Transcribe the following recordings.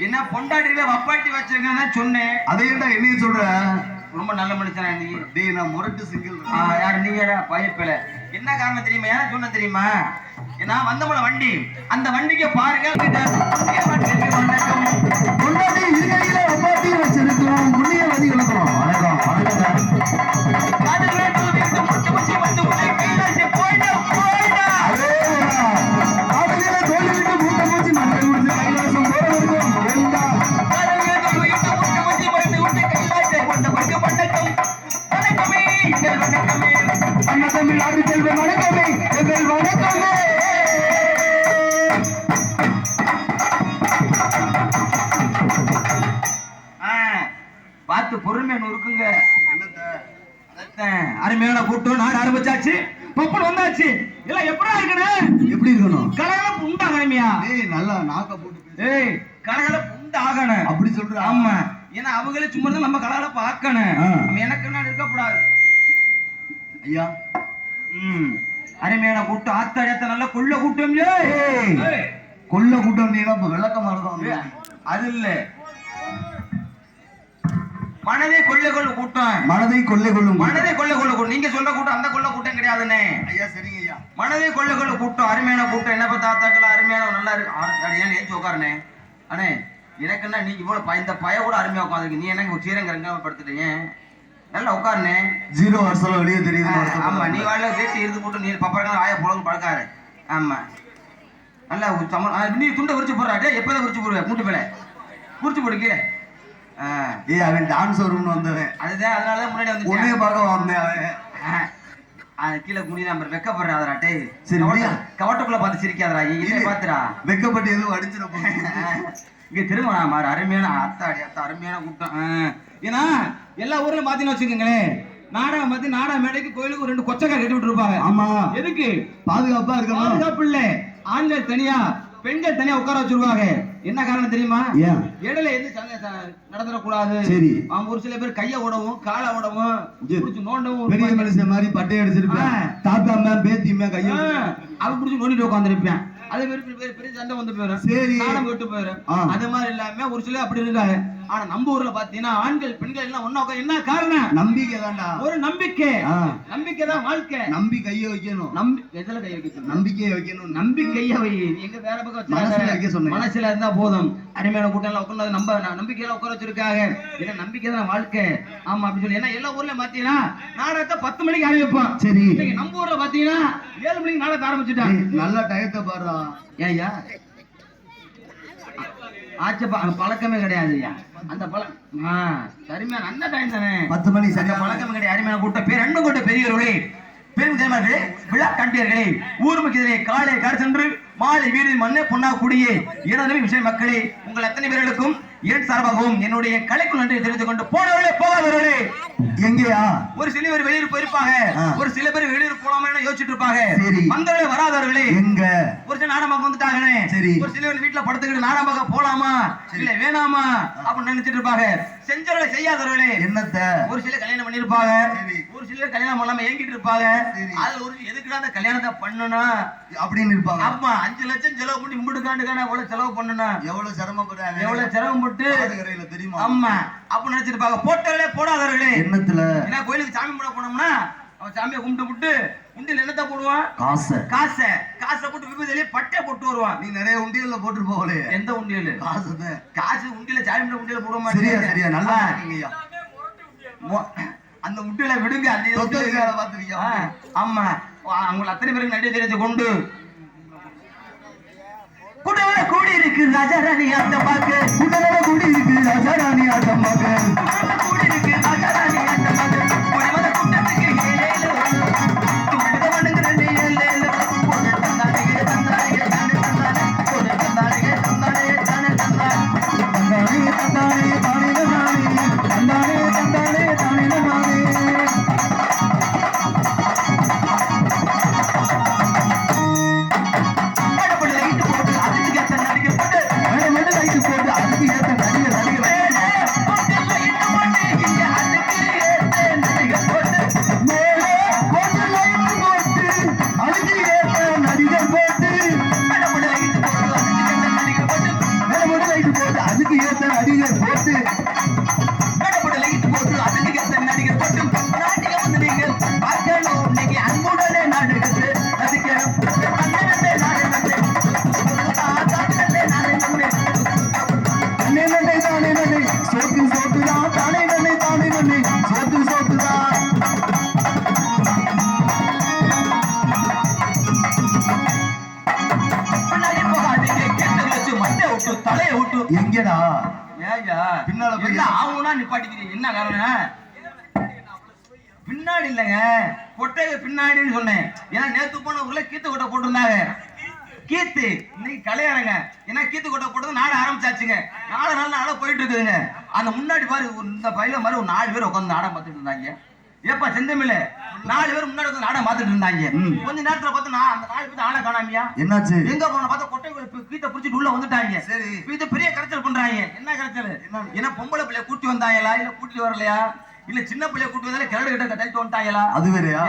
என்ன பொண்டாட்டில வப்பாட்டி வச்சிருக்கேன்னு சொன்னேன். அதையேடா என்னைய சொல்ற? ரொம்ப நல்ல மனுஷனா நீ? டேய் நான் முரட்டு சிங்கிள். யார் நீங்கடா பைப்பில? என்ன காரணம் தெரியுமா? ஏன் சொன்ன தெரியுமா? நான் வந்தவன வண்டி, அந்த வண்டிக்கு பாருங்க பொண்டாட்டி இருக்கையில வப்பாட்டி வச்சிருக்கோம். முன்னைய வதி வணக்கம். வணக்கம் பார்த்து பொறுமையா நொறுக்குங்க. அருமையான கூட்டம் நாடு ஆரம்பிச்சாச்சு. பப்பன் வந்தாச்சு. எல்லாம் எப்படா இருக்கணும்? எப்படி இருக்கணும்? கலகலப்பு உண்டாகணுமியா? ஏய் நல்லா நாக்க போட்டு. ஏய் கலகலப்பு உண்டாகணும். அப்படி சொல்ற? ஆமா. ஏன்னா அவங்களே சும்மா தான் நம்ம கலகலப்பு ஆக்கணும். எனக்கு நான் இருக்கக்கூடாது ஐயா. அருமையான கூட்டம். ஆத்தாடியத்த நல்ல கொள்ள கூட்டம். கொள்ள கூட்டம் நீ விளக்கமா இருக்கும். அது இல்ல, மனதை கொள்ளை கொள்ள கூட்டம். மனதை கொள்ளை கொள்ளும். மனதை கொள்ளை கொள்ள கூட்டம். நீங்க சொல்ற கூட்டம் அந்த கொள்ள கூட்டம் கிடையாதுண்ணே. ஐயா சரிங்க ஐயா. மனதை கொள்ளை கொள்ள கூட்டம். அருமையான கூட்டம். என்ன பார்த்தா தாத்தாக்கள் அருமையான நல்லா இருக்கு. ஏன் ஏச்சு உட்காருனே அண்ணே? எனக்குன்னா நீங்க இவ்வளவு இந்த பய கூட அருமையா உட்காந்துருக்கு. நீ எனக்கு சீரங்க படுத்துட்டீங்க. நல்லா உட்காருனே. 0 வருஷம் வெளியே தெரியுது. ஆமா, நீ வாழ வேட்டி இருந்து போட்டு நீ பப்பா ஆய புலகு பழக்காரு. ஆமா நல்லா நீ துண்டை குறிச்சு போடுறாட்டே. எப்பதான் குறிச்சு போடுவேன்? மூட்டு மேல குறிச்சு போடுக்க. ஏய் அவன் டான்ஸ் வரும்னு வந்தவன். அதுதான், அதனாலதான் முன்னாடி வந்து உன்னைய பார்க்க வந்தேன் அவன். அது கீழே குனி நம்பர் வெக்கப்படுறாடே. சரி கவட்டுக்குள்ள பார்த்து சிரிக்காதரா. இதை பாத்துரா வெக்கப்பட்டு எதுவும் அடிச்சிட. இங்க திருமணா மாறு. அருமையான அத்தாடி அத்தா அருமையான கூட்டம். ஏன்னா எல்லா ஊர்லயும் பாத்தீங்கன்னு வச்சுக்கோங்களேன், நாடகம் பார்த்து நாடக மேடைக்கு கோயிலுக்கு 2 கொச்சக்காய் கட்டி விட்டு இருப்பாங்க. ஆமா. எதுக்கு? பாதுகாப்பா இருக்கணும். பாதுகாப்பு இல்ல, ஆண்கள் தனியா பெண்கள் தனியா உட்கார வச்சிருக்காங்க. என்ன காரணம் தெரியுமா? இடையில எது நடந்துடக்கூடாது. சரி. ஒரு சில பேர் கைய உடவும் காலை உடவும் புடிச்சு நோண்டவும். பெரிய மனுஷன் மாதிரி பட்டை அடிச்சிருப்பேன். தாத்தா மேம் பேத்தி மேம் கைய அவ புடிச்சு நோண்டிட்டு உட்காந்துருப்பேன். அது பெரிய சண்டை வந்து போயிடும். சரி நானும் விட்டு போயிடும். அது மாதிரி இல்லாம ஒரு சில அப்படி இருக்காங்க. ஆனா நம்ம ஊர்ல பாத்தீங்கன்னா ஆண்கள் பெண்கள் எல்லாம் ஒண்ணா உட்கார்ந்து என்ன காரணம்? நம்பிக்கை தான்டா. ஒரு நம்பிக்கை. நம்பிக்கை தான் வாழ்க்கை. நம்பி கைய வைக்கணும். எதுல கை வைக்கணும்? நம்பிக்கையை வைக்கணும். நம்பிக்கைய வை. எங்க வேற பக்கம் மனசுல வைக்க சொன்னேன். மனசுல இருந்தா போதும். அருமையான கூட்டம் எல்லாம் உட்கார்ந்து நம்ம நம்பிக்கையில உட்கார வச்சிருக்காங்க. ஏன்னா நம்பிக்கை தான் வாழ்க்கை. ஆமா அப்படி சொல்லி. ஏன்னா எல்லா ஊர்ல பாத்தீங்கன்னா நாடகத்தை 10 மணிக்கு ஆரம்பிப்பான். சரி. இன்னைக்கு நம்ம ஊர்ல பாத்தீங்கன்னா 7 மணிக்கு நாடகத்தை ஆரம்பிச்சுட்டான். நல்ல டயத்தை பாடுறா. ஏய்யா பழக்கமே கிடையாது. அந்த சரிமையான அந்த டைம் தானே 10 மணி சரியா பழக்கமே கிடையாது. அருமையான கூட்டம் பேர் அன்பு கொண்ட பெரியவர்களே, பெருமிதமார்களே, விழா கண்டியர்களே, ஊர் முக்கியர்களே, காலை கார் சென்று மாலை வீடு மண்ணே பொன்னா கூடியே எனது விஷய மக்களே, உங்கள் அத்தனை பேர்களுக்கும் என் சார்பாகவும் என்னுடைய கலைக்குள் நன்றியை தெரிவித்துக் கொண்டு போனவர்களே போகாதவர்களே. எங்கயா ஒரு சில பேர் வெளியூர் போயிருப்பாங்க, ஒரு சில பேர் வெளியூர் போலாமே யோசிச்சுட்டு இருப்பாங்க. வந்தவர்களே வராதவர்களே எங்க? ஒரு சில நாடகம் வந்துட்டாங்கன்னு. ஒரு சில பேர் வீட்டுல படுத்துக்கிட்டு நாடகம் போலாமா இல்ல வேணாமா அப்படின்னு நினைச்சிட்டு இருப்பாங்க. செஞ்சவர்களை செய்யாதவர்களே என்னத்த? ஒரு சில கல்யாணம் பண்ணிருப்பாங்க, ஒரு சிலர் கல்யாணம் பண்ணாம ஏங்கிட்டு இருப்பாங்க. அதுல ஒரு எதுக்குடா அந்த கல்யாணத்தை பண்ணணும் அப்படின்னு இருப்பாங்க. அப்பா 5 லட்சம் செலவு பண்ணி கும்பிடுக்காண்டுக்கான எவ்வளவு செலவு பண்ணணும், எவ்வளவு சிரமப்படுறாங்க, எவ்வளவு சிரமப்பட்டு தெரியுமா? ஆமா அப்ப நினைச்சிருப்பாங்க. போட்டவர்களே போடாதவர்களே என்னத்துல? ஏன்னா கோயிலுக்கு சாமி போட போனோம்னா அவன் சாமியை கும்பிட்டு விட்டு உண்டியல் என்னத்த போடுவான்? காசை போட்டு விபதிலே பட்டை போட்டு வருவான். நீ நிறைய உண்டியல்ல போட்டு போகல. எந்த உண்டியல்? காசு உண்டியல சாமி உண்டியல போட மாட்டேன். சரியா நல்லா இருக்கீங்கய்யா. அந்த உண்டியல விடுங்க. அந்த பாத்துருக்கீங்க. ஆமா அவங்க அத்தனை பேருக்கு நன்றி தெரிந்து கொண்டு குடல கூடி இருக்கு ராஜாராணி ஆட்டம் பார்க்க, குடல கூடி இருக்கு ராஜாராணி ஆட்டம் பார்க்க, குடல கூடி இருக்கு ராஜாராணி ஆட்டம் பார்க்க, குடல கூட்டத்துக்கு ஏலேல குடல வணங்குறனே ஏலேல போடு தந்தானே தந்தானே தானே தந்தானே போடு தந்தானே தந்தானே தானே தந்தானே தந்தானே தந்தானே தானே தந்தானே தந்தானே தானே தந்தானே. எங்கடா பின்னால போய் ஆகும்னா நிப்பாட்டிக்கிறீங்க. என்ன காரணம்? பின்னாடி இல்லங்க, கொட்டையை பின்னாடின்னு சொன்னேன். ஏன்னா நேத்து போன ஊர்ல கீத்து கொட்டை போட்டிருந்தாங்க. கீத்து இன்னைக்கு கல்யாணங்க. ஏன்னா கீத்து கொட்டை போட்டது நாடு ஆரம்பிச்சாச்சுங்க. 4 நாள் போயிட்டு இருக்குதுங்க. அந்த முன்னாடி பாரு இந்த பையில மாதிரி ஒரு 4 பேர் உட்காந்து நாடகம் பார்த்துட்டு இருந்தாங்க. ஏப்பா செந்தமிழ 4 பேர் முன்னாடி வந்து நாடகம் பார்த்துட்டு இருந்தாங்க. கொஞ்ச நேரத்துல பார்த்து நான் அந்த 4 பேர் ஆளை காணாமியா? என்னாச்சு? எங்க போன பார்த்தா கொட்டை கீத்தை புடிச்சிட்டு உள்ள வந்துட்டாங்க. சரி இது பெரிய கரைச்சல் பண்றாங்க. என்ன கரைச்சல்? ஏன்னா பொம்பளை பிள்ளைய கூட்டி வந்தாங்களா இல்ல கூட்டிட்டு வரலையா இல்ல சின்ன பிள்ளைய கூட்டி வந்தாலே கிரடு கிட்ட கட்டிட்டு வந்துட்டாங்களா? அது வேறயா?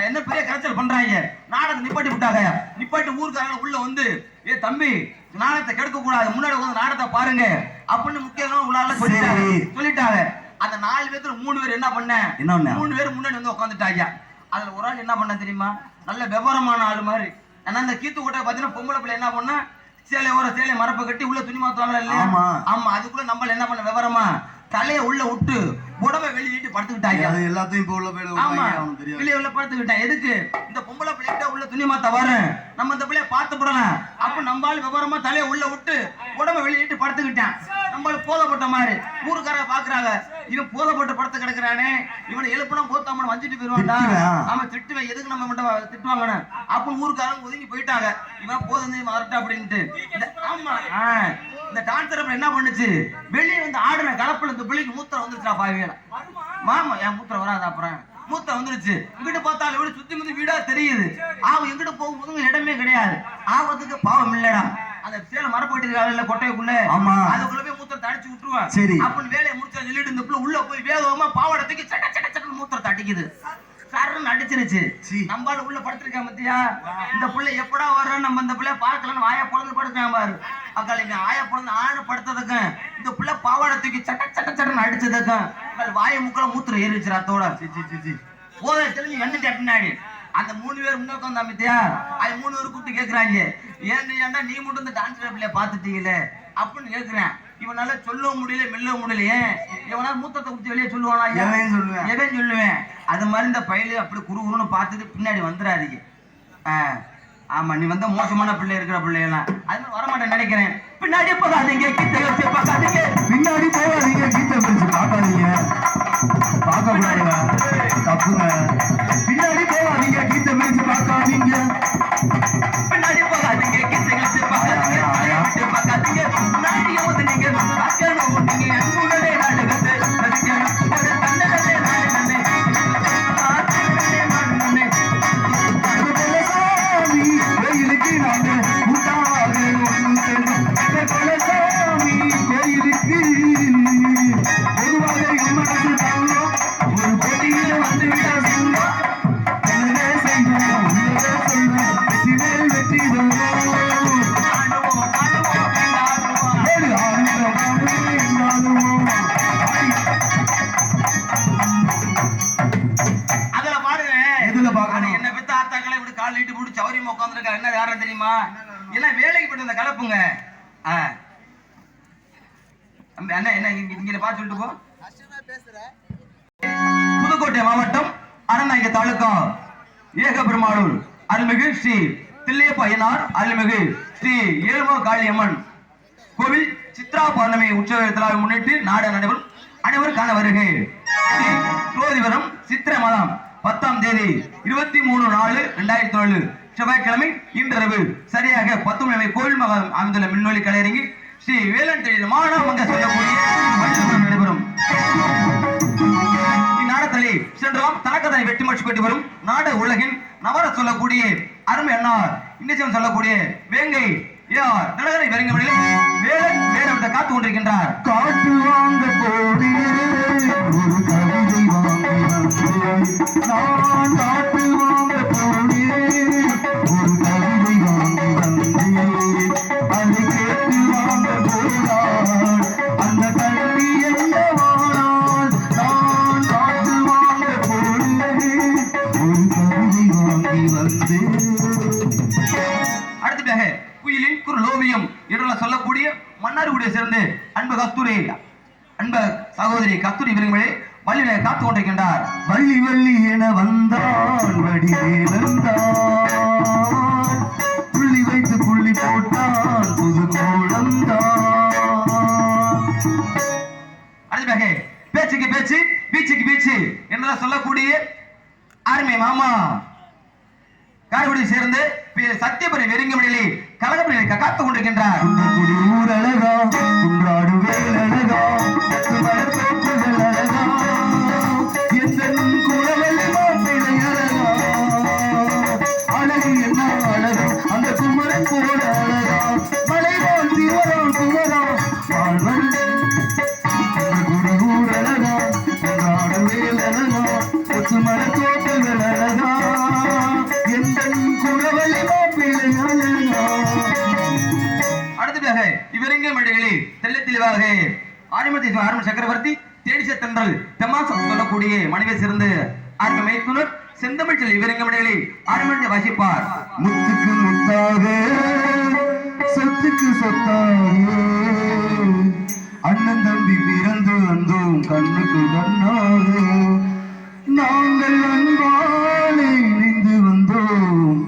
என்ன பெரிய கரைச்சல் பண்றாங்க. நாடகத்தை நிப்பாட்டி விட்டாங்க. நிப்பாட்டி ஊருக்காரங்க உள்ள வந்து ஏ தம்பி நாடகத்தை கெடுக்க கூடாது, முன்னாடி வந்து நாடகத்தை பாருங்க அப்படின்னு முக்கியமான உள்ளால சொல்லிட்டாங்க. அந்த 4 பேர்ல 3 பேர் என்ன பண்ண? 3 பேர் முன்னாடி வந்து உட்காந்துட்டாங்க. அதுல ஒரு ஆள் என்ன பண்ண தெரியுமா? நல்ல விவரமான ஆளு மாதிரி. ஆனா அந்த கீத்து கூட்ட பாத்தீங்கன்னா பொம்பளை பிள்ளை என்ன பண்ண, சேலை மரப்பை கட்டி உள்ள துணி மாத்துவாங்க இல்லையா? ஆமா அதுக்குள்ள நம்ம என்ன பண்ண விவரமா தலைய உள்ள விட்டு உடம்பை வெளியிட்டு படுத்துக்கிட்டாங்க. அது எல்லாத்தையும் இப்ப உள்ள வெளியே உள்ள படுத்துக்கிட்டேன். எதுக்கு? இந்த பொம்பளை பிள்ளைகிட்ட உள்ள துணி மாத்த வரேன், நம்ம இந்த பிள்ளைய பார்த்து போடலாம். அப்ப நம்மளால விவரமா தலைய உள்ள விட்டு உடம்பை வெளியிட்டு படுத்துக்கிட்டான். நம்மளுக்கு போதப்பட்ட மாதிரி ஊருக்காரங்க பாக்குறாங்க. இவன் போதப்பட்ட படத்தை கிடக்குறானே, இவனை எழுப்புனா போத்தாம வஞ்சிட்டு போயிருவான்டா. ஆமா திட்டுவேன். எதுக்கு நம்ம மட்டும் திட்டுவாங்கன்னு அப்ப ஊருக்காரங்க ஒதுங்கி போயிட்டாங்க. இவன் போதும் வரட்டா அப்படின்ட்டு. ஆமா இந்த டான்சர் என்ன பண்ணுச்சு? வெளியே வந்து ஆடுன கலப்புல இந்த பிள்ளைக்கு மூத்திரம் வந்துருச்சா பாவியல. மாமா என் மூத்திரம் வராது. அப்புறம் மூத்திரம் வந்துருச்சு. இங்கிட்டு பார்த்தாலும் வீடு சுத்தி முத்தி வீடா தெரியுது. ஆகும் எங்கிட்ட போகும்போது இடமே கிடையாது. ஆவதுக்கு பாவம் இல்லடா. அந்த சேலை மரப்பட்டு கொட்டைக்குள்ள அதுக்குள்ள போய் மூத்திரத்தை அடிச்சு விட்டுருவான். சரி அப்படின்னு வேலையை முடிச்சா சொல்லிட்டு இந்த பிள்ளை உள்ள போய் வேகமா பாவாடத்துக்கு சட்ட சட்ட சட்ட மூத்திரத்தை அடிக்குது. சர்ன்னு அடிச்சிருச்சு. சீ. நம்மால உள்ள படுத்திருக்கான் பத்தியா? இந்த பிள்ளை எப்படா வர்றோம் நம்ம இந்த பிள்ளை பார்க்கலன்னு ஆயா பொழுது படுத்துறான் பாரு. அக்கால் இங்க ஆயா பொழுது ஆணு படுத்ததுக்கும் இந்த பிள்ளை பாவாடை தூக்கி சட்டன்னு அடிச்சதுக்கும் அக்கால் வாயை முக்கல மூத்திரம் ஏறிச்சு ரத்தோட. போத தெரிஞ்சு வந்துட்டு பின்னாடி அந்த 3 பேர் முன்ன உட்காந்து அமைத்தியா? அது 3 பேர் கூப்பிட்டு கேட்கறாங்க, ஏன்டா நீ மட்டும் இந்த டான்ஸ் பிள்ளைய பாத்துட்டீங்களே அப்படின்னு கேட்கிறேன். இவனால சொல்லவும் முடியல மெல்லவும் முடியலையே. இவனா மூத்தத்தை குடிச்சு வெளியே சொல்லுவானா? எவன் சொல்லுவேன். அது மாதிரி இந்த பயில அப்படி குறுகுறுன்னு பார்த்துட்டு பின்னாடி வந்துடாதீங்க. ஆமா, நீ வந்து மோசமான பிள்ளை இருக்கிற பிள்ளையெல்லாம் அது மாதிரி வரமாட்டேன் நினைக்கிறேன். பின்னாடி போகாதீங்க, கிட்ட வச்சு பார்க்காதீங்க. பின்னாடி போகாதீங்க, கிட்ட வச்சு பார்க்காதீங்க. பார்க்க கூடாதுங்க, தப்புங்க. பின்னாடி போகாதீங்க, கிட்ட வச்சு பார்க்காதீங்க. பின்னாடி போகாதீங்க, கிட்ட வச்சு பார்க்காதீங்க. பார்க்காதீங்க முன்னாடி வந்து நீங்க பார்க்கணும். நீங்க அன்புடனே நாடுகத்தை ரசிக்கணும். தன்னடனே நாடுகண்ணே கோயிலுக்கு நாங்க கூட்டாக ஒன்று சேர்ந்தோம். சாமி கோயிலுக்கு பொதுவாக மனசு தாங்கும். ஒரு போட்டியில வந்து விட்டா சொல்லுவோம், என்னவே செய்வோம், உள்ளதே சொல்வோம், வெற்றி மேல் வெற்றி தருவோம். அதுல பாருங்க, எதுல பாக்கணும்? என்ன பெத்த ஆத்தாக்களை இப்படி கால் நீட்டு போட்டு சௌரியமா உட்காந்துருக்காரு. என்ன யாரும் தெரியுமா? எல்லாம் வேலைக்கு போட்டு அந்த கலப்புங்க. அண்ணா என்ன இங்க பார்த்து சொல்லிட்டு போ. புதுக்கோட்டை மாவட்டம் அறநாயக தாலுகா ஏகபெருமாளூர் அருள்மிகு ஸ்ரீ தில்லையப்பயனார் அருள்மிகு ஸ்ரீ ஏழுமோ காளியம்மன் கோவில் சித்ரா பௌர்ணமி உற்சவ விழாவை முன்னிட்டு நாடு நடைபெறும் அனைவரும் காண வருகை. ஸ்ரீ குரோதிவரம் சித்திரை மாதம் 10ஆம் தேதி 23/4/2007 செவ்வாய்க்கிழமை இன்றிரவு சரியாக 10 மணி கோவில் மகம் அமைந்துள்ள மின்னொலி கலையரங்கி ஸ்ரீ வேலன் தொழில் மானாமங்க சொல்லக்கூடிய நடைபெறும். இந்நாடகத்திலே சென்றோம் தனக்கதனை வெட்டி மடிச்சு கொண்டு வரும் நாட உலகின் நவர சொல்லக்கூடிய அருமை அண்ணார் இன்னிச்சம் சொல்லக்கூடிய வேங்கை யார் நடகரை வெறுங்கமணியில் வேலன் வேடத்தை காத்து கொண்டிருக்கின்றார். காட்டு வாங்க போடி ஒரு கவிதை வாங்கி நான் காட்டு வாங்க போடி ஒரு கவிதை வாங்கி வந்தேன். அதை கேட்டு வாங்க போனாள் அந்த கல்வி என்னவானால் நான் காட்டு வாங்க போடி ஒரு கவிதை வாங்கி வந்தேன். அடுத்ததாக குயிலின் குரலோவியம் என்று சொல்லக்கூடிய மன்னார்குடியை சேர்ந்து அன்பு கஸ்தூரி அன்பு சகோதரி கஸ்தூரி விரும்பி வள்ளியை காத்து கொண்டிருக்கின்றார். வள்ளி வள்ளி என வந்தான் வடிவே வந்தான் புள்ளி வைத்து புள்ளி போட்டான் புது கோலம்தான். அடுத்ததாக பேச்சுக்கு பேச்சு பீச்சுக்கு பீச்சு என்று சொல்லக்கூடிய அருமை மாமா காரைக்குடியை சேர்ந்து சத்தியபுரி நெருங்கமணியிலே கழகப்படி காத்து கொண்டிருக்கின்றார். ஊர் அழகா குன்றாடு வேல் அழகா மலத்தோப்புகள் அழகா என் குழவல் மாப்பிளை அழகா அழகு என்ன அழகா அந்த குமரன் போல அழகா மலை போல் திவரம் துவரம் வாழ்வன் ஊர் அழகா குன்றாடு வேல் அழகா மலத்தோப்புகள் அழகா அடுத்ததாக இவரங்க மடிகளே தெல்ல தெளிவாக ஆரிமதி சக்கரவர்த்தி தேடிச தென்றல் தெம்மாசம் சொல்லக்கூடிய மனைவி சிறந்து ஆர்மி மைத்துனர் செந்தமிழ் செல் இவரங்க மடிகளே ஆரிமதி வாசிப்பார். முத்துக்கு முத்தாக சொத்துக்கு சொத்தாக அண்ணன் தம்பி பிறந்து வந்தோம் கண்ணுக்கு கண்ணாக நாங்கள் அன்பாலே இணைந்து வந்தோம்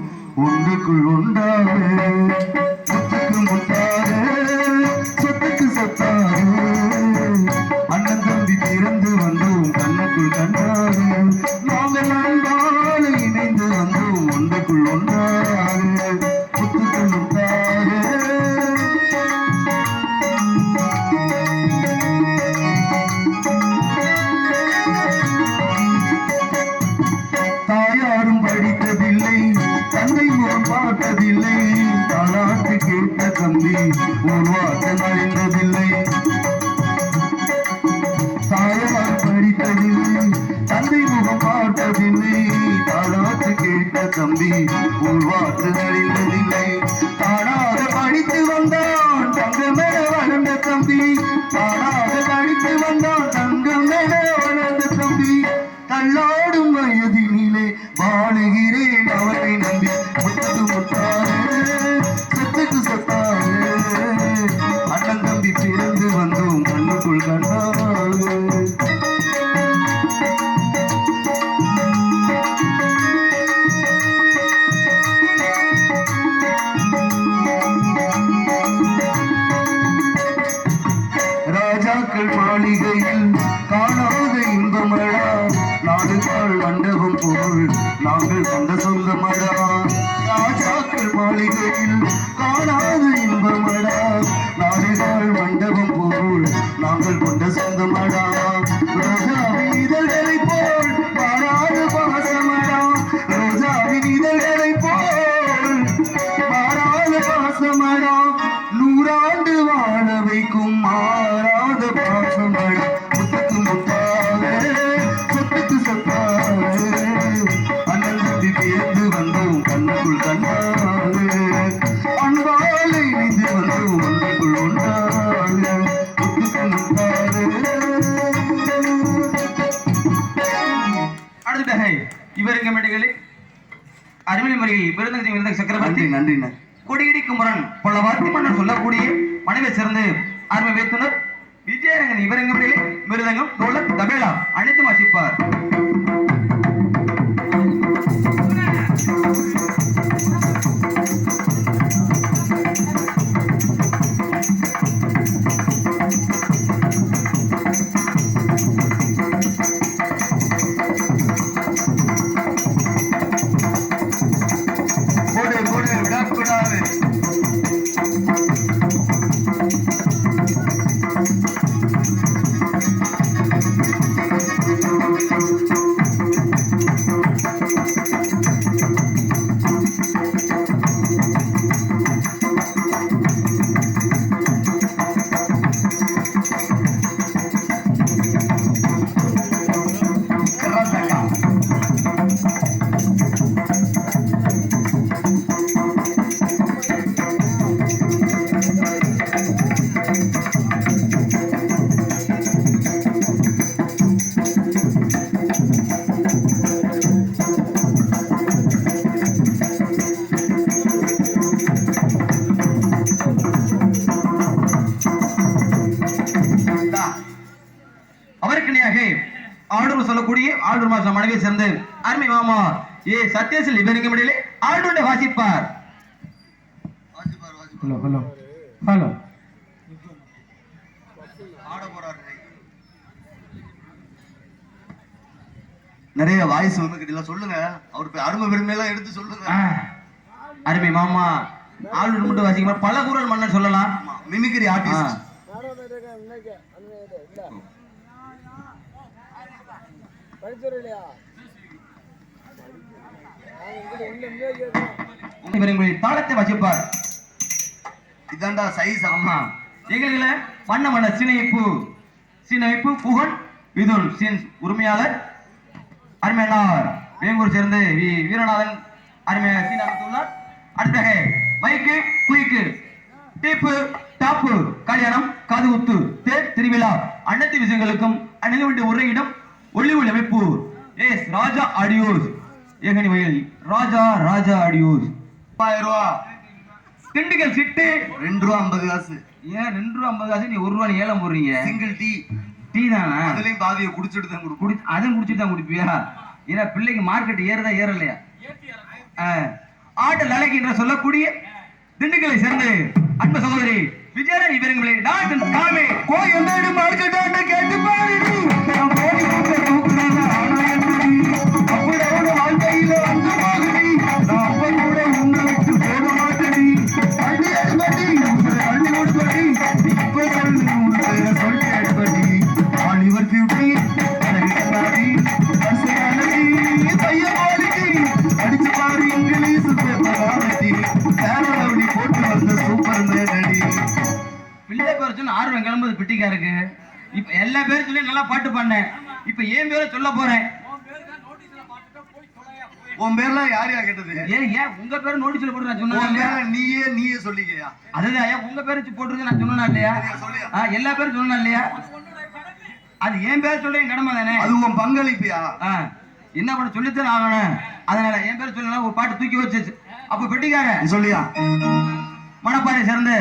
ஒன்றுக்குள் ஒன்றாக. முத்துக்கு முத்தாக சொத்துக்கு சொத்தாக அண்ணன் தம்பி பிறந்து வந்தோம் கண்ணுக்குள் கண்ணாக நாங்கள் அன்பாலே இணைந்து வந்தோம் ஒன்றுக்குள் ஒன்றாக. முத்துக்கு முத்தாக தாயாரும் படித்ததில்லை தந்தை முகம் பார்த்ததில்லை தாலாட்டு கேட்ட தம்பி ஒரு வார்த்தை அறிந்ததில்லை. தாயார் படித்ததில்லை தந்தை முகம் பார்த்ததில்லை வளர்ந்த தம்பி உள்வார்த்து அறிந்ததில்லை தானாக படித்து வந்தான் தங்கமென வளர்ந்த தம்பி தானாக படித்து வந்தான் தங்கமென வளர்ந்த தம்பி தள்ளாடும் வயதினிலே வாழுகிறேன் அவனை நம்பி முத்துக்கு முத்தாறு சொத்துக்கு சொத்தாறு அண்ணன் தம்பி பிறந்து வந்தோம் கண்ணுக்குள் கண்டாறு ராஜாக்கள் மாளிகையில் காணாத இன்பமழா நாடுகள் மண்டபம் போல் நாங்கள் கொண்ட சொந்தமழா ராஜாக்கள் மாளிகையில் காணாத இன்பமழா நாடுகள் மண்டபம் போல் நாங்கள் கொண்ட சொந்தமழா ரோஜாவின் இதழ்களை போல் மாறாத பாசமழா ரோஜாவின் இதழ்களை போல் மாறாத பாசமழா நூறாண்டு வாழ வைக்கும் மாறாத பாசமழா முத்துக்கு முத்தாக சொத்துக்கு சொத்தாக அண்ணன் தம்பி பேர்ந்து வந்தோம் கண்ணுக்குள் கண்ணாக அன்பாலை இணைந்து வந்தோம் ஒன்றுக்குள் ஒன்றாக முத்துக்கு முத்தாக. அடுத்ததாக இவருக்கு மேடைகளில் அருமை முறையில் விருதுங்க சக்கரவர்த்தி நன்றி நன்றி கொடியிடி குமரன் பல வார்த்தை மன்னர் சொல்லக்கூடிய மனைவி சிறந்து அருமை வைத்துனர் விஜயரங்கன் இவரங்க மேடையிலே மிருதங்கம் டோலக் தபேலா அனைத்தும் வாசிப்பார். போடு போடு விடக்கூடாது அவருக்கு இணையாக ஆளுநர் சொல்லக்கூடிய ஆளுநர் மாசம் மனைவியை சேர்ந்து அருமை மாமா சத்யசில் இவருக்கு இடையிலே ஆளுநரை வாசிப்பார். ஹலோ ஹலோ ஹலோ நிறைய வாய்ஸ் வந்து சொல்லுங்க அவர் அருமை பெருமையெல்லாம் எடுத்து சொல்லுங்க. அருமை மாமா ஆளுநர் மட்டும் வாசிக்க பல குரல் மன்னன் சொல்லலாம். மிமிக்ரி ஆர்டிஸ்ட் தாளத்தை வாசிப்பார். இதாண்டா சைஸ். ஆமா எங்களை வண்ண மன்ன சீனைப்பு புகழ் விதுல் சீன் உரிமையாளர் அருமையாளர் வேங்கூர் சேர்ந்து வீரநாதன் அருமையாக சீன் அமைத்துள்ளார். அடுத்தக மைக்கு குயிக்கு டீப்பு டாப்பு கல்யாணம் காது உத்து தேர் திருவிழா அனைத்து விஷயங்களுக்கும் அணுக வேண்டிய உரையிடம் ஒளி ஒளி அமைப்பு ராஜா ஆடியோஸ் ஏகனி வயல் ராஜா ஆடியோஸ் 1000 ரூபா திண்டுக்கல் சிட்டு 2 ரூபா 50 காசு. ஏன் 2 ரூபா 50 காசு நீ 1 ரூபா ஏலம் போடுறீங்க? சிங்கிள் டீ தானே அதுலயும் பாதியை குடிச்சிட்டு தான் அதுவும் குடிச்சிட்டு தான் குடிப்பியா? ஏன்னா பிள்ளைக்கு மார்க்கெட் ஏறுதா ஏறலையா? ஆட்டல் அழகின்ற சொல்லக்கூடிய திண்டுக்கலை சேர்ந்து அன்பு சகோதரி விஜயராணி இவர்களை டாக்டர் காமே கோயம்பேடு மார்க்கெட்டாண்ட கேட்டு பாருடி நான் போய் தூக்குறாங்க அப்படி வாழ்க்கையில வந்து பாருடி நான் அப்ப கூட உன்னை விட்டு போக மாட்டேடி அள்ளி அடிப்படி அள்ளி கொடுப்படி இப்ப சொல்லி உன்னை சொல்லி அடிப்படி ஆலிவர் பியூட்டி அழகு கண்ணாடி அசையானடி பைய மாளிகை அடிச்சு பாரு இங்கிலீஷ் பேப்பரானடி சேனல் போட்டு வந்த சூப்பர் மேனடி பிள்ளை பேர் சொன்ன ஆர்வம் கிளம்புது பிட்டிக்காருக்கு. இப்ப எல்லா பேரும் சொல்லி நல்லா பாட்டு பாடினேன். இப்ப ஏன் பேரை சொல்ல போறேன். உன் பேர்லாம் யார் யா கேட்டது? ஏன் உங்க பேரு நோட்டீஸ்ல போட்டு நான் சொன்னா உன் இல்லையா? பேரை நீயே சொல்லிக்கயா. அதுதான் ஐயா உங்க பேரு போட்டுருக்கு நான் சொன்னா இல்லையா? சொல்லியா எல்லா பேரும் சொன்னா இல்லையா? அது என் பேர் சொல்ற என் கடமை தானே. அது உன் பங்களிப்பியா? என்ன பண்ண சொல்லித்தான் ஆகணும். அதனால என் பேர் சொல்லலாம் ஒரு பாட்டு தூக்கி வச்சு அப்ப பெட்டிக்கார சொல்லியா மணப்பாறை சேர்ந்து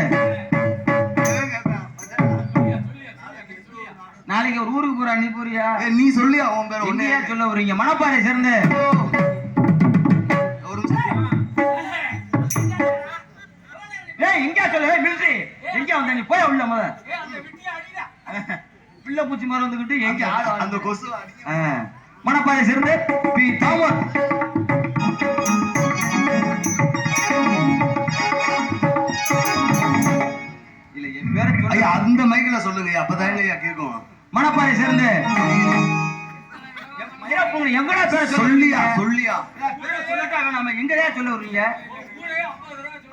நாளைக்கு ஒரு ஊருக்கு போறா. நீ போறியா? நீ சொல்லியா உன் பேர்? ஒன்னையா சொல்ல வரீங்க? மணப்பாறை சேர்ந்து எங்க சொல்ல மிலிட்டரி எங்க வந்த நீ போய் உள்ள முத பிள்ளை பூச்சி மாதிரி வந்துகிட்டு எங்க அந்த கொசு மணப்பாறை சேர்ந்து பி தாமர் இல்ல என் பேரை ஐயா அந்த மைக்கில சொல்லுங்க அப்பதான் ஐயா கேட்கும். மணப்பாறை சேர்ந்து எங்கடா பேர சொல்லியா பேரை சொல்லட்டா நம்ம எங்கடா சொல்ல வர்றீங்க?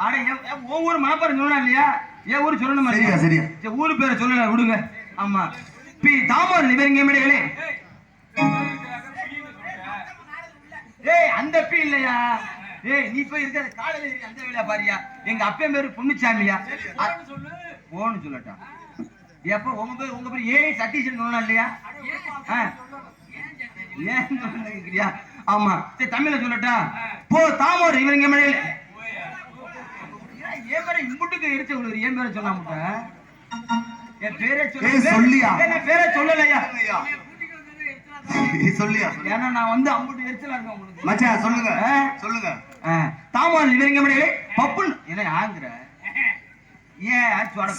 அட உன் ஊர் மணப்பாறை சொல்லணும் இல்லையா? என் ஊர் சொல்லணுமா? சரியா ஊரு பேரை சொல்லல விடுங்க. ஆமா பி தாமர் இவங்க மேடைகளே. அந்த பி இல்லையா? நீ போய் இருக்க காலையில அந்த வேலையா பாரியா? எங்க அப்பா பேரு பொன்னுச்சாமியா? போன்னு சொல்லட்டா எப்ப உங்க பேர் சதீஷன் சொல்லணும் இல்லையா? ஏன் சொல்லுறியா? ஆமா சரி தமிழ்ல சொல்லட்டா போ தாமோர் இவங்க மேடையில. என் பேரை இம்புட்டுக்கு எரிச்ச விடுது. என் பேரை சொன்னா முட்ட என் பேரை சொல்லியா? பேரை சொல்லலையா? சொல்லியா? ஏன்னா நான் வந்து அம்புட்டு எரிச்சலா இருக்கேன் உங்களுக்கு. மச்சான் சொல்லுங்க தாமோர் இவங்க மேடையில பப்புன் என்ன ஆங்குற?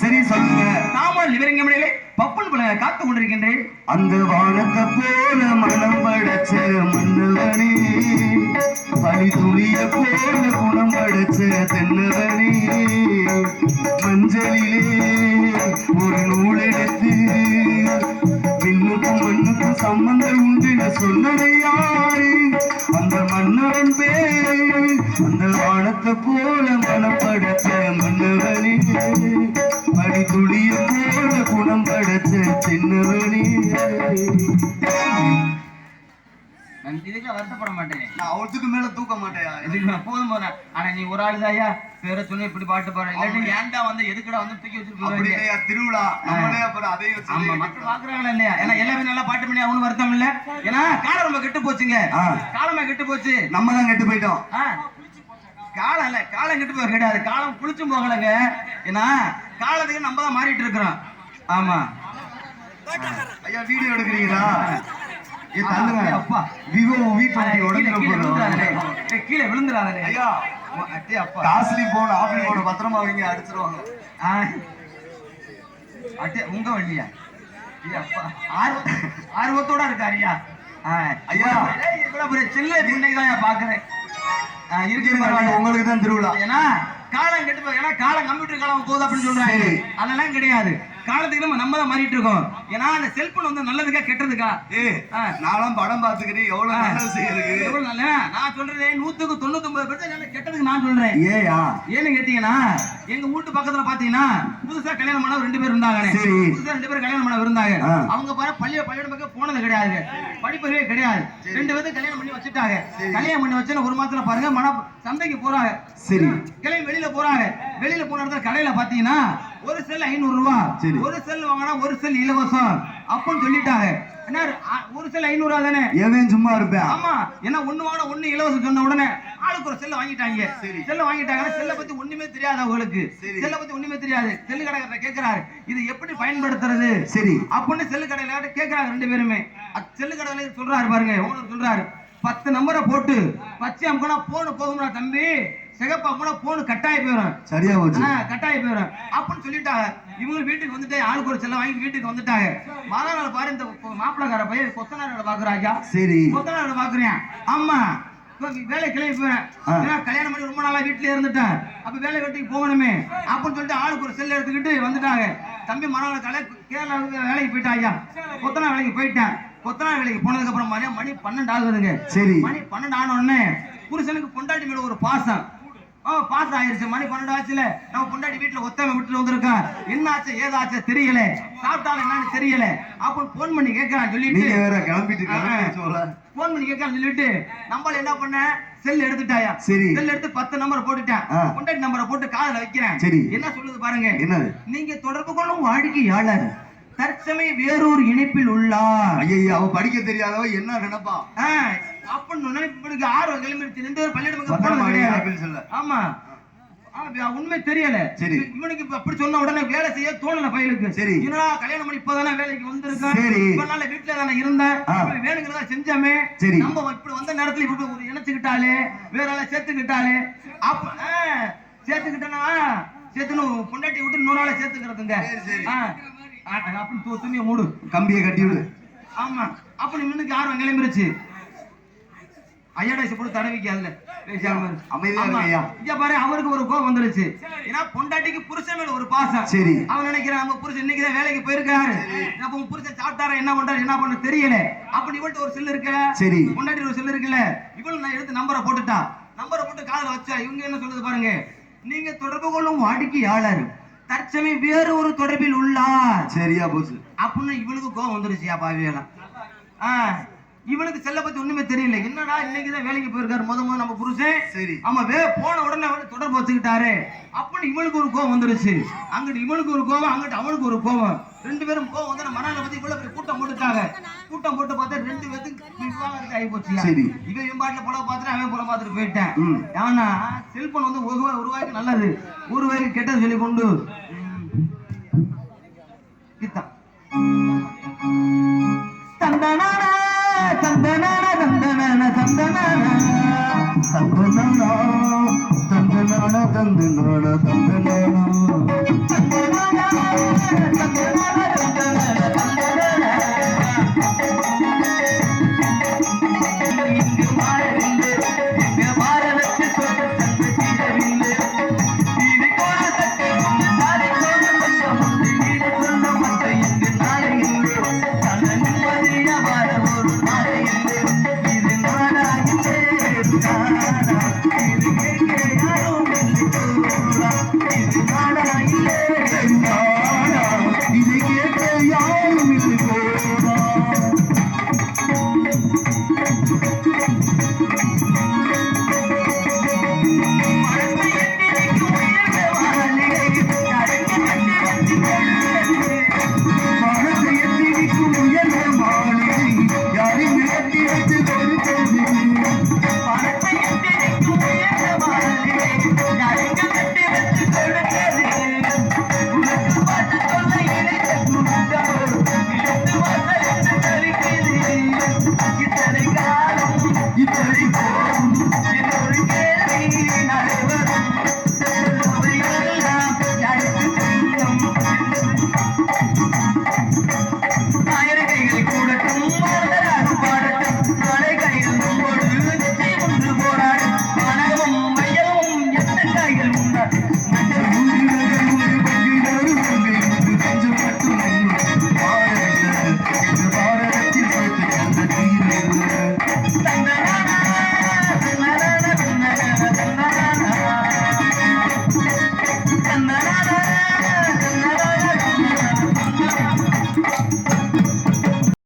சரி சொல்லுங்க. தாமல் இவருங்க முறையிலே பப்புள் காத்து கொண்டிருக்கின்றேன். அந்த வானத்தை போல மனம் படைச்ச மன்னவனே, பனி துளிய போல குணம் படைச்ச தென்னவனே, மஞ்சளிலே ஒரு நூல் எடுத்து மின்னுக்கும் மண்ணுக்கும் சம்பந்தம் உண்டு சொன்னதை யாரு? அந்த மன்னவன் பேரு. அந்த வானத்தை போல மனம் படைச்ச மன்னவனே, பனி துளிய போல குணம் படைச்ச சின்னவனே. நான் இதுக்கு வருத்தப்பட மாட்டேன். நான் அவத்துக்கு மேல தூக்க மாட்டேயா? இதுக்கு நான் போதும் போன. ஆனா நீ ஒரு ஆளு தாயா பேரை சொல்லி இப்படி பாட்டு பாரு. இல்லாட்டி ஏன்டா வந்து எதுக்குடா வந்து தூக்கி வச்சிருக்கீங்க? திருவிழா நம்மளே அப்புறம் அதையும் ஆமா மக்கள் பாக்குறாங்களா இல்லையா? ஏன்னா எல்லாமே நல்லா பாட்டு பண்ணி அவனும் வருத்தம் இல்ல. ஏன்னா காலம் ரொம்ப கெட்டு போச்சுங்க. காலமே கெட்டு போச்சு. நம்ம தான் கெட்டு போயிட்டோம். காலம் இல்ல காலம் கெட்டு போக கிடையாது. காலம் புளிச்சும் போகலங்க. ஏன்னா காலத்துக்கு நம்ம தான் மாறிட்டு இருக்கிறோம். ஆமா ஐயா வீடியோ எடுக்கிறீங்களா? அப்பா விவோ வீட்டுல கீழே விழுந்துடாதே. ஐயா அப்பா காஸ்ட்லி போன் ஆப்பிள் போன பத்திரமா வைங்க, அடிச்சிருவாங்க. உங்க வண்டியா? அப்பா ஆர்வத்தோட இருக்காரியா? ஐயா சில்லை தான் பாக்குறேன். உங்களுக்கு தான் திருவிழா. ஏன்னா காலம் கெட்டு போய். ஏன்னா காலம் கம்ப்யூட்டர் காலம் போகுது அப்படின்னு சொல்றாங்க. அதெல்லாம் கிடையாது. காலத்துக்கு நம்ம தான் மாறிட்டு இருக்கோம். ஏன்னா அந்த செல்போன் வந்து நல்லதுக்கா கெட்டதுக்கா? நானும் படம் பாத்துக்கிறேன். எவ்வளவு நல்லது செய்யுது. எவ்வளவு நல்ல நான் சொல்றேன் 100க்கு 99% கெட்டதுக்கு நான் சொல்றேன். ஏன்னு கேட்டீங்கன்னா எங்க வீட்டு பக்கத்துல பாத்தீங்கன்னா புதுசா கல்யாணம் பண்ண 2 பேர் இருந்தாங்க. புதுசா 2 பேர் கல்யாணம் பண்ண இருந்தாங்க. அவங்க பாரு பள்ளியோட பக்கம் போனது கிடையாது. படிப்பறிவே கிடையாது. 2 பேரும் கல்யாணம் பண்ணி வச்சுட்டாங்க. கல்யாணம் பண்ணி வச்சு ஒரு மாசத்துல பாருங்க சந்தைக்கு போறாங்க. சரி கிளம்பி வெளியில போறாங்க. வெளியில போன இடத்துல கடையில பாத்தீங்கன்னா ஒரு செல் 500 ரூபாய், ஒரு செல் வாங்கினா ஒரு செல் இலவசம் அப்படின்னு சொல்லிட்டாங்க. என்ன ஒரு செல் 500 தானே? ஏன் சும்மா இருப்பேன்? ஆமா என்ன ஒண்ணு வாங்கினா ஒண்ணு இலவசம் சொன்ன உடனே ஆளுக்கு ஒரு செல்ல வாங்கிட்டாங்க. செல்ல வாங்கிட்டாங்க. செல்ல பத்தி ஒண்ணுமே தெரியாது அவங்களுக்கு. செல்ல பத்தி ஒண்ணுமே தெரியாது. செல்லு கடைக்காரர் கேக்குறாரு இது எப்படி பயன்படுத்துறது சரி அப்படின்னு செல்லு கடையில கேக்குறாங்க 2 பேருமே. செல்லு கடையில சொல்றாரு பாருங்க ஓனர் சொல்றாரு 10 நம்பரை போட்டு பச்சை அமுக்கினா போன் போகும்னா தம்பி, சிகப்பா போனா போன் கட்டாயி போயிடும். சரியா போச்சு. கட்டாயி போயிடும் அப்படின்னு சொல்லிட்டாங்க. இவங்க வீட்டுக்கு வந்துட்டு ஆளுக்கு ஒரு செல்ல வாங்கி வீட்டுக்கு வந்துட்டாங்க. மறுநாள் பாரு இந்த மாப்பிள்ளக்கார பையன் கொத்தனாரோட பாக்குறாங்க. சரி கொத்தனாரோட பாக்குறேன். ஆமா வேலை கிளம்பி போறேன். கல்யாணம் பண்ணி ரொம்ப நாளா வீட்டுல இருந்துட்டேன். அப்ப வேலை வெட்டிக்கு போகணுமே அப்படின்னு சொல்லிட்டு ஆளுக்கு ஒரு செல்ல எடுத்துக்கிட்டு வந்துட்டாங்க. தம்பி மறுநாள் கேரளாவுக்கு வேலைக்கு போயிட்டாங்க. கொத்தனா வேலைக்கு போயிட்டேன். கொத்தனா வேலைக்கு போனதுக்கு அப்புறம் மணி 12 ஆகுதுங்க. சரி மணி 12 ஆன உடனே புருஷனுக்கு பொண்டாட்டி மேல ஒரு பாசம். பாஸ் ஆயிருச்சு. மணி 12 ஆச்சுல. நம்ம பொண்டாட்டி வீட்டுல ஒத்தமை விட்டு வந்திருக்கான். என்ன ஆச்சு ஏதாச்சு தெரியல, சாப்பிட்டாலும் என்னன்னு தெரியல. அப்ப போன் பண்ணி கேட்கறான். சொல்லிட்டு நீங்க வேற கிளம்பிட்டு போன் பண்ணி கேட்கறான்னு சொல்லிட்டு நம்மள என்ன பண்ண, செல் எடுத்துட்டாயா? சரி. செல் எடுத்து 10 நம்பர் போட்டுட்டேன். பொண்டாட்டி நம்பரை போட்டு காதுல வைக்கிறேன். சரி. என்ன சொல்லுது பாருங்க. என்னது? நீங்க தொடர்பு கொள்ளும் வாடிக்கையாளர் தற்சமயம் வேறொரு இணைப்பில் உள்ளார். ஐயா, அவ படிக்க தெரியாதவ என்ன நினைப்பா? அப்படின்னு நினைப்புக்கு ஆர்வம் கிளம்பிடுச்சு. 2 பேரும் பள்ளியிடம். ஆமா, உண்மை தெரியல. சரி. இவனுக்கு இப்ப அப்படி சொன்ன உடனே வேலை செய்ய தோணல பையலுக்கு. சரி. என்னடா கல்யாணம் பண்ணி இப்பதானே வேலைக்கு வந்திருக்கான். சரி. இவ்வளவு நாள் வீட்டுல தானே இருந்தேன், வேணுங்கிறதா செஞ்சாமே. சரி. நம்ம இப்படி வந்த நேரத்துல இப்படி ஒரு இணைச்சுக்கிட்டாலே, வேற ஆளை சேர்த்துக்கிட்டாலே, அப்ப சேர்த்துக்கிட்டனா சேர்த்துன்னு பொண்டாட்டி விட்டு இன்னொரு ஆளை சேர்த்துக்கிறதுங்க. அப்படின்னு துணியை மூடு, கம்பியை கட்டி விடு. ஆமா, அப்ப இவனுக்கு ஆர்வம் கிளம்பிருச்சு. ஐயாடாசி போட்டு தடவிக்கு அதுல பாரு. அவருக்கு ஒரு கோவம் வந்துருச்சு. ஏன்னா பொண்டாட்டிக்கு புருஷன் மேல ஒரு பாசம். சரி. அவன் நினைக்கிறான் நம்ம புருஷன் இன்னைக்குதான் வேலைக்கு போயிருக்காரு, அப்ப புருஷன் சாப்பிட்டாரா என்ன பண்றாரு என்ன பண்ண தெரியல. அப்படி இவள்கிட்ட ஒரு செல் இருக்குல்ல. சரி. பொண்டாட்டி ஒரு செல் இருக்குல்ல. இவள் நான் எடுத்து நம்பரை போட்டுட்டா. நம்பரை போட்டு காதுல வச்சா. இவங்க என்ன சொல்லுது பாருங்க. நீங்க தொடர்பு கொள்ளும் வாடிக்கையாளர் தற்சமயம் வேறு ஒரு தொடர்பில் உள்ளார். சரியா போச்சு. அப்படின்னு இவனுக்கு கோவம் வந்துருச்சியா பாவியெல்லாம். இவனுக்கு செல்ல பத்தி ஒண்ணுமே தெரியல. என்னடா இன்னைக்குதான் வேலைக்கு போயிருக்காரு முதல்ல நம்ம புருஷன். சரி. ஆமா, போன உடனே வந்து தொடர்பு வச்சுக்கிட்டாரு. அப்படின்னு இவனுக்கு ஒரு கோவம் வந்துருச்சு. அங்கிட்டு இவனுக்கு ஒரு கோவம், அங்கிட்டு அவனுக்கு ஒரு கோவம். 2 பேரும் கோவம் வந்து மணால பத்தி இவ்வளவு பெரிய கூட்டம் போட்டுட்டாங்க. கூட்டம் போட்டு பார்த்தா 2 பேருக்கு விவாகரத்து ஆகி போச்சு. சரி. இவன் பாட்டுல புல பார்த்துட்டு அவன் புல பார்த்துட்டு போயிட்டேன். ஏன்னா செல்போன் வந்து ஒரு ரூபாய்க்கு நல்லது, 1 ரூபாய்க்கு கெட்டது சொல்லி கொண்டு தந்தனானா தந்தனானா தந்தனானா தந்தனானா தந்தனானா தந்தனானா தந்தனானா தந்தனானா